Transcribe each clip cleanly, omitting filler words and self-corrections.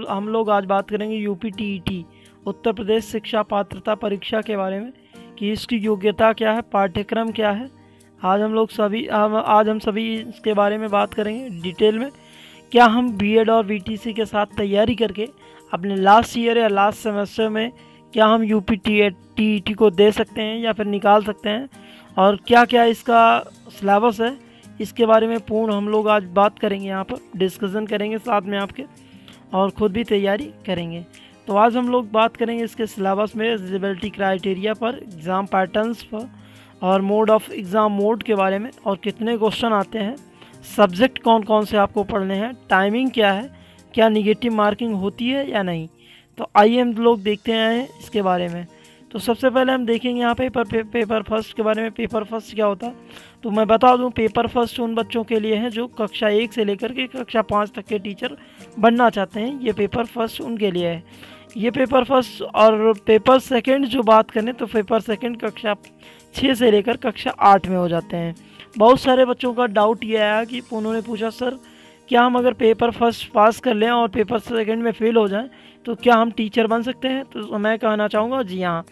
हम लोग आज बात करेंगे यूपीटीईटी उत्तर प्रदेश शिक्षा पात्रता परीक्षा के बारे में कि इसकी योग्यता क्या है, पाठ्यक्रम क्या है। आज हम सभी इसके बारे में बात करेंगे डिटेल में। क्या हम बीएड और बीटीसी के साथ तैयारी करके अपने लास्ट ईयर या लास्ट सेमेस्टर में क्या हम यूपीटीईटी को दे सकते हैं या फिर निकाल सकते हैं, और क्या क्या इसका सिलेबस है, इसके बारे में पूर्ण हम लोग आज बात करेंगे, यहाँ पर डिस्कशन करेंगे साथ में आपके, और ख़ुद भी तैयारी करेंगे। तो आज हम लोग बात करेंगे इसके सिलेबस में, एलिजिबिलिटी क्राइटेरिया पर, एग्ज़ाम पैटर्न्स पर, और मोड ऑफ एग्ज़ाम मोड के बारे में, और कितने क्वेश्चन आते हैं, सब्जेक्ट कौन कौन से आपको पढ़ने हैं, टाइमिंग क्या है, क्या निगेटिव मार्किंग होती है या नहीं। तो आइए हम लोग देखते हैं इसके बारे में। तो सबसे पहले हम देखेंगे यहाँ पेपर फर्स्ट के बारे में। पेपर फर्स्ट क्या होता है, तो मैं बता दूं, पेपर फर्स्ट उन बच्चों के लिए है जो कक्षा 1 से लेकर के कक्षा 5 तक के टीचर बनना चाहते हैं। ये पेपर फर्स्ट उनके लिए है, ये पेपर फर्स्ट। और पेपर सेकंड जो बात करें तो पेपर सेकंड कक्षा 6 से लेकर कक्षा 8 में हो जाते हैं। बहुत सारे बच्चों का डाउट ये आया कि उन्होंने पूछा, सर क्या हम अगर पेपर फर्स्ट पास कर लें और पेपर सेकंड में फेल हो जाएं तो क्या हम टीचर बन सकते हैं। तो मैं कहना चाहूँगा जी हाँ,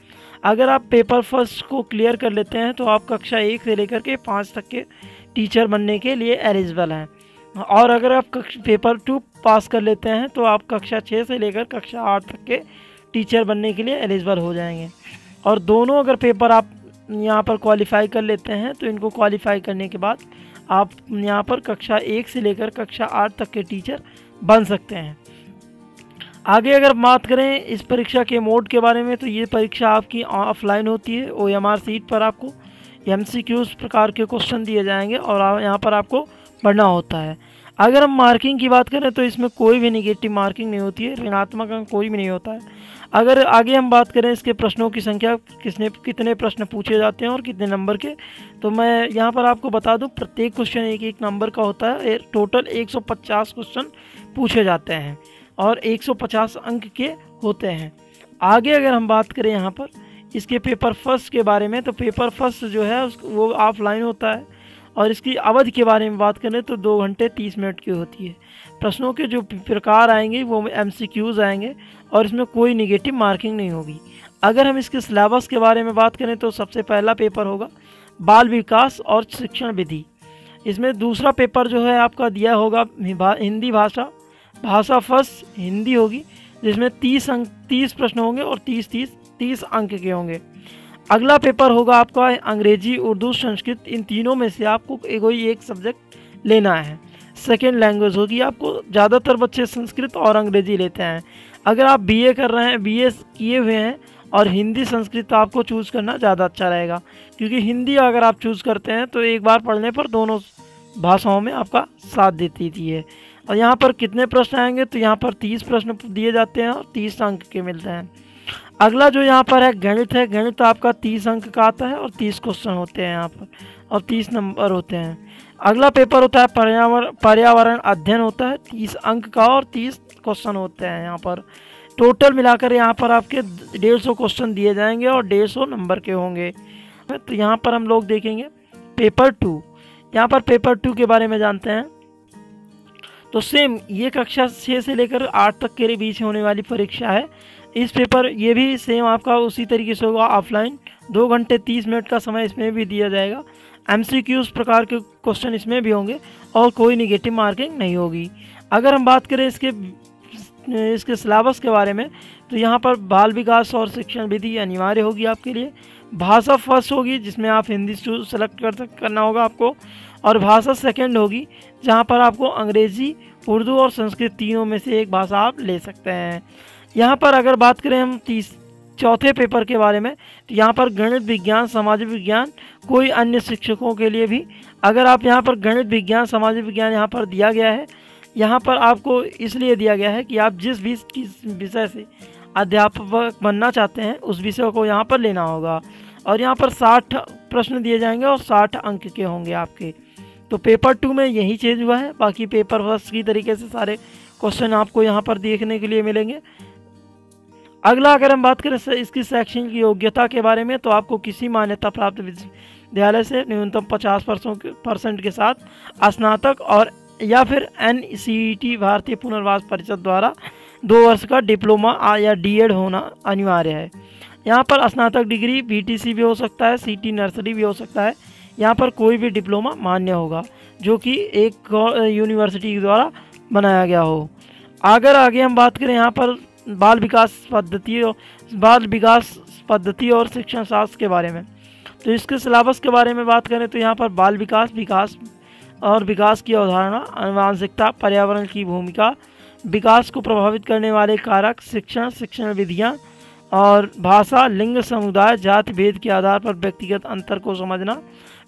अगर आप पेपर फर्स्ट को क्लियर कर लेते हैं तो आप कक्षा 1 से लेकर के 5 तक के टीचर बनने के लिए एलिजिबल हैं। और अगर आप पेपर 2 पास कर लेते हैं तो आप कक्षा 6 से लेकर कक्षा 8 तक के टीचर बनने के लिए एलिजिबल हो जाएंगे। और दोनों अगर पेपर आप यहाँ पर क्वालिफाई कर लेते हैं तो इनको क्वालिफाई करने के बाद आप यहाँ पर कक्षा 1 से लेकर कक्षा 8 तक के टीचर बन सकते हैं। आगे अगर बात करें इस परीक्षा के मोड के बारे में, तो ये परीक्षा आपकी ऑफलाइन होती है। OMR सीट पर आपको MCQs प्रकार के क्वेश्चन दिए जाएंगे और यहाँ पर आपको पढ़ना होता है। अगर हम मार्किंग की बात करें तो इसमें कोई भी निगेटिव मार्किंग नहीं होती है, ऋणात्मक अंक कोई भी नहीं होता है। अगर आगे हम बात करें इसके प्रश्नों की संख्या, कितने प्रश्न पूछे जाते हैं और कितने नंबर के, तो मैं यहाँ पर आपको बता दूँ, प्रत्येक क्वेश्चन एक नंबर का होता है। टोटल 150 क्वेश्चन पूछे जाते हैं और 150 अंक के होते हैं। आगे अगर हम बात करें यहाँ पर इसके पेपर फर्स्ट के बारे में, तो पेपर फर्स्ट जो है वो ऑफलाइन होता है और इसकी अवधि के बारे में बात करें तो 2 घंटे 30 मिनट की होती है। प्रश्नों के जो प्रकार आएंगे वो MCQs आएंगे और इसमें कोई निगेटिव मार्किंग नहीं होगी। अगर हम इसके सिलेबस के बारे में बात करें तो सबसे पहला पेपर होगा बाल विकास और शिक्षण विधि। इसमें दूसरा पेपर जो है आपका दिया होगा हिंदी भाषा फर्स्ट हिंदी होगी, जिसमें 30 प्रश्न होंगे और 30 अंक के होंगे। अगला पेपर होगा आपका अंग्रेजी, उर्दू, संस्कृत, इन तीनों में से आपको कोई एक सब्जेक्ट लेना है। सेकेंड लैंग्वेज होगी, आपको ज़्यादातर बच्चे संस्कृत और अंग्रेजी लेते हैं। अगर आप BA कर रहे हैं, BA किए हुए हैं और हिंदी संस्कृत, तो आपको चूज़ करना ज़्यादा अच्छा रहेगा, क्योंकि हिंदी अगर आप चूज़ करते हैं तो एक बार पढ़ने पर दोनों भाषाओं में आपका साथ देती है। और यहाँ पर कितने प्रश्न आएंगे, तो यहाँ पर 30 प्रश्न दिए जाते हैं और 30 अंक के मिलते हैं। अगला जो यहाँ पर है गणित है। गणित आपका 30 अंक का आता है और 30 क्वेश्चन होते हैं यहाँ पर और 30 नंबर होते हैं। अगला पेपर होता है पर्यावरण अध्ययन होता है, 30 अंक का और 30 क्वेश्चन होते हैं यहाँ पर। टोटल मिलाकर यहाँ पर आपके 150 क्वेश्चन दिए जाएंगे और 150 नंबर के होंगे। तो यहाँ पर हम लोग देखेंगे पेपर 2। यहाँ पर पेपर 2 के बारे में जानते हैं। तो सेम ये कक्षा 6 से लेकर 8 तक के बीच होने वाली परीक्षा है। इस पेपर ये भी सेम आपका उसी तरीके से होगा, ऑफलाइन। 2 घंटे 30 मिनट का समय इसमें भी दिया जाएगा। MCQs प्रकार के क्वेश्चन इसमें भी होंगे और कोई निगेटिव मार्किंग नहीं होगी। अगर हम बात करें इसके सिलेबस के बारे में, तो यहाँ पर बाल विकास और शिक्षण विधि अनिवार्य होगी आपके लिए। भाषा फर्स्ट होगी, जिसमें आप हिंदी सेलेक्ट करना होगा आपको, और भाषा सेकंड होगी, जहाँ पर आपको अंग्रेजी, उर्दू और संस्कृत तीनों में से एक भाषा आप ले सकते हैं। यहाँ पर अगर बात करें हम चौथे पेपर के बारे में, तो यहाँ पर गणित, विज्ञान, सामाजिक विज्ञान, कोई अन्य शिक्षकों के लिए भी अगर आप यहाँ पर गणित, विज्ञान, सामाजिक विज्ञान यहाँ पर दिया गया है, यहाँ पर आपको इसलिए दिया गया है कि आप जिस भी विषय से अध्यापक बनना चाहते हैं उस विषय को यहाँ पर लेना होगा। और यहाँ पर 60 प्रश्न दिए जाएंगे और 60 अंक के होंगे आपके। तो पेपर 2 में यही चेंज हुआ है, बाकी पेपर फर्स्ट की तरीके से सारे क्वेश्चन आपको यहाँ पर देखने के लिए मिलेंगे। अगला अगर हम बात करें इसकी शैक्षणिक योग्यता के बारे में, तो आपको किसी मान्यता प्राप्त विद्यालय से न्यूनतम 50% के साथ स्नातक और या फिर NCET भारतीय पुनर्वास परिषद द्वारा 2 वर्ष का डिप्लोमा या डीएड होना अनिवार्य है। यहाँ पर स्नातक डिग्री बीटीसी भी हो सकता है, सीटी नर्सरी भी हो सकता है। यहाँ पर कोई भी डिप्लोमा मान्य होगा जो कि एक यूनिवर्सिटी के द्वारा बनाया गया हो। अगर आगे हम बात करें यहाँ पर बाल विकास पद्धति और शिक्षण शास्त्र के बारे में, तो इसके सिलेबस के बारे में बात करें तो यहाँ पर बाल विकास विकास की अवधारणा, आनुवंशिकता, पर्यावरण की भूमिका, विकास को प्रभावित करने वाले कारक, शिक्षण विधियाँ और भाषा, लिंग, समुदाय, जाति भेद के आधार पर व्यक्तिगत अंतर को समझना,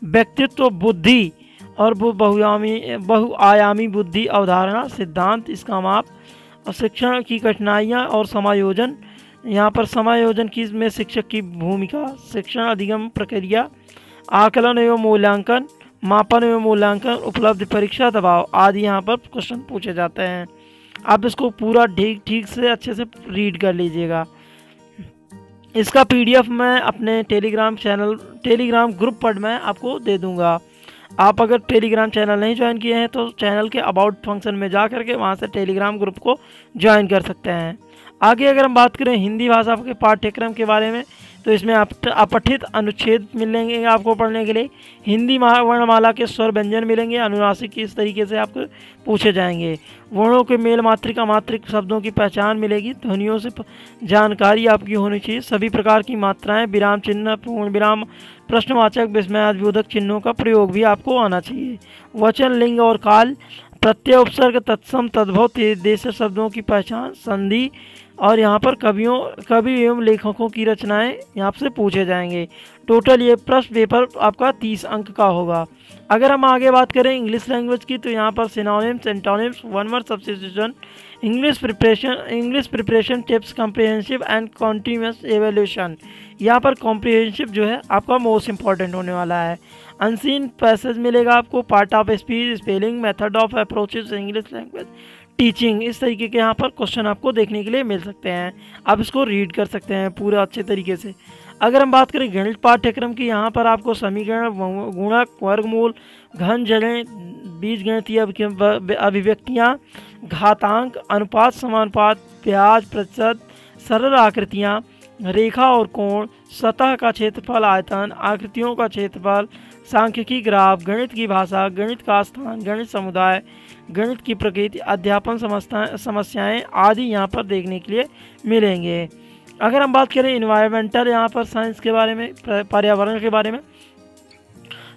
व्यक्तित्व, बुद्धि और बहुआयामी बुद्धि अवधारणा, सिद्धांत, इसका माप और शिक्षण की कठिनाइयाँ और समायोजन। यहाँ पर समायोजन की में शिक्षक की भूमिका, शिक्षण अधिगम प्रक्रिया, आकलन एवं मूल्यांकन, मापन एवं मूल्यांकन, उपलब्ध परीक्षा दबाव आदि यहाँ पर क्वेश्चन पूछे जाते हैं। आप इसको पूरा ठीक से अच्छे से रीड कर लीजिएगा। इसका पीडीएफ मैं अपने टेलीग्राम ग्रुप पर मैं आपको दे दूंगा। आप अगर टेलीग्राम चैनल नहीं ज्वाइन किए हैं तो चैनल के अबाउट फंक्शन में जा करके वहाँ से टेलीग्राम ग्रुप को ज्वाइन कर सकते हैं। आगे अगर हम बात करें हिंदी भाषा के पाठ्यक्रम के बारे में, तो इसमें अपठित अनुच्छेद मिलेंगे आपको पढ़ने के लिए। हिंदी वर्णमाला के स्वर व्यंजन मिलेंगे, अनुनासिक इस तरीके से आपको पूछे जाएंगे। वर्णों के मेल, मात्रिका मात्रिक शब्दों की पहचान मिलेगी। ध्वनियों से जानकारी आपकी होनी चाहिए। सभी प्रकार की मात्राएं, विराम चिन्ह, पूर्ण विराम, प्रश्नवाचक, विस्मयादिबोधक चिन्हों का प्रयोग भी आपको आना चाहिए। वचन, लिंग और काल, प्रत्यय, उपसर्ग, तत्सम, तद्भव, देश शब्दों की पहचान, संधि और यहाँ पर कवि एवं लेखकों की रचनाएं यहाँ से पूछे जाएंगे। टोटल ये प्रश्न पेपर आपका 30 अंक का होगा। अगर हम आगे बात करें इंग्लिश लैंग्वेज की, तो यहाँ पर synonyms, antonyms, one word substitution, English preparation tips, comprehensive and continuous evaluation. यहाँ पर कॉम्प्रिहेंसिव जो है आपका मोस्ट इंपॉर्टेंट होने वाला है। अनसीन पैसेज मिलेगा आपको, part of speech, spelling, method of approaches English language teaching, इस तरीके के यहाँ पर क्वेश्चन आपको देखने के लिए मिल सकते हैं। आप इसको रीड कर सकते हैं पूरे अच्छे तरीके से। अगर हम बात करें गणित पाठ्यक्रम की, यहाँ पर आपको समीकरण, गुणक, वर्गमूल, घन, जड़ें, बीजगणितीय अभिव्यक्तियाँ, घातांक, अनुपात, समानुपात, ब्याज, प्रतिशत, सरल आकृतियाँ, रेखा और कोण, सतह का क्षेत्रफल, आयतन, आकृतियों का क्षेत्रफल, सांख्यिकी ग्राफ, गणित की भाषा, गणित का स्थान, गणित समुदाय, गणित की प्रकृति, अध्यापन समस्याएं आदि यहाँ पर देखने के लिए मिलेंगे। अगर हम बात करें इन्वायरमेंटल यहाँ पर साइंस के बारे में, पर्यावरण के बारे में,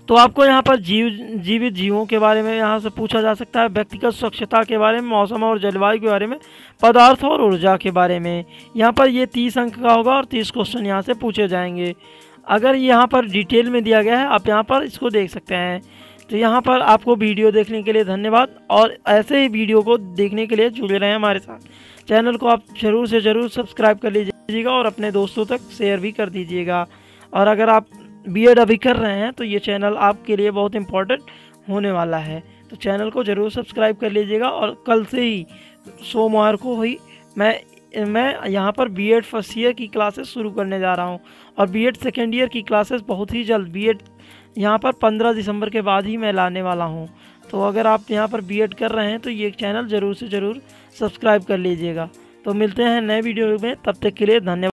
तो आपको यहाँ पर जीवित जीवों के बारे में यहाँ से पूछा जा सकता है। व्यक्तिगत स्वच्छता के बारे में, मौसम और जलवायु के बारे में, पदार्थ और ऊर्जा के बारे में। यहाँ पर ये 30 अंक का होगा और 30 क्वेश्चन यहाँ से पूछे जाएंगे। अगर यहाँ पर डिटेल में दिया गया है, आप यहाँ पर इसको देख सकते हैं। तो यहाँ पर आपको वीडियो देखने के लिए धन्यवाद, और ऐसे ही वीडियो को देखने के लिए जुड़े रहें हमारे साथ। चैनल को आप ज़रूर से ज़रूर सब्सक्राइब कर लीजिएगा और अपने दोस्तों तक शेयर भी कर दीजिएगा। और अगर आप बीएड अभी कर रहे हैं तो ये चैनल आपके लिए बहुत इम्पोर्टेंट होने वाला है, तो चैनल को ज़रूर सब्सक्राइब कर लीजिएगा। और कल से ही सोमवार को ही मैं यहाँ पर बीएड फर्स्ट ईयर की क्लासेस शुरू करने जा रहा हूँ, और बीएड सेकेंड ईयर की क्लासेस बहुत ही जल्द बीएड यहाँ पर 15 दिसंबर के बाद ही मैं लाने वाला हूँ। तो अगर आप यहाँ पर बीएड कर रहे हैं तो ये चैनल ज़रूर से ज़रूर सब्सक्राइब कर लीजिएगा। तो मिलते हैं नए वीडियो में, तब तक के लिए धन्यवाद।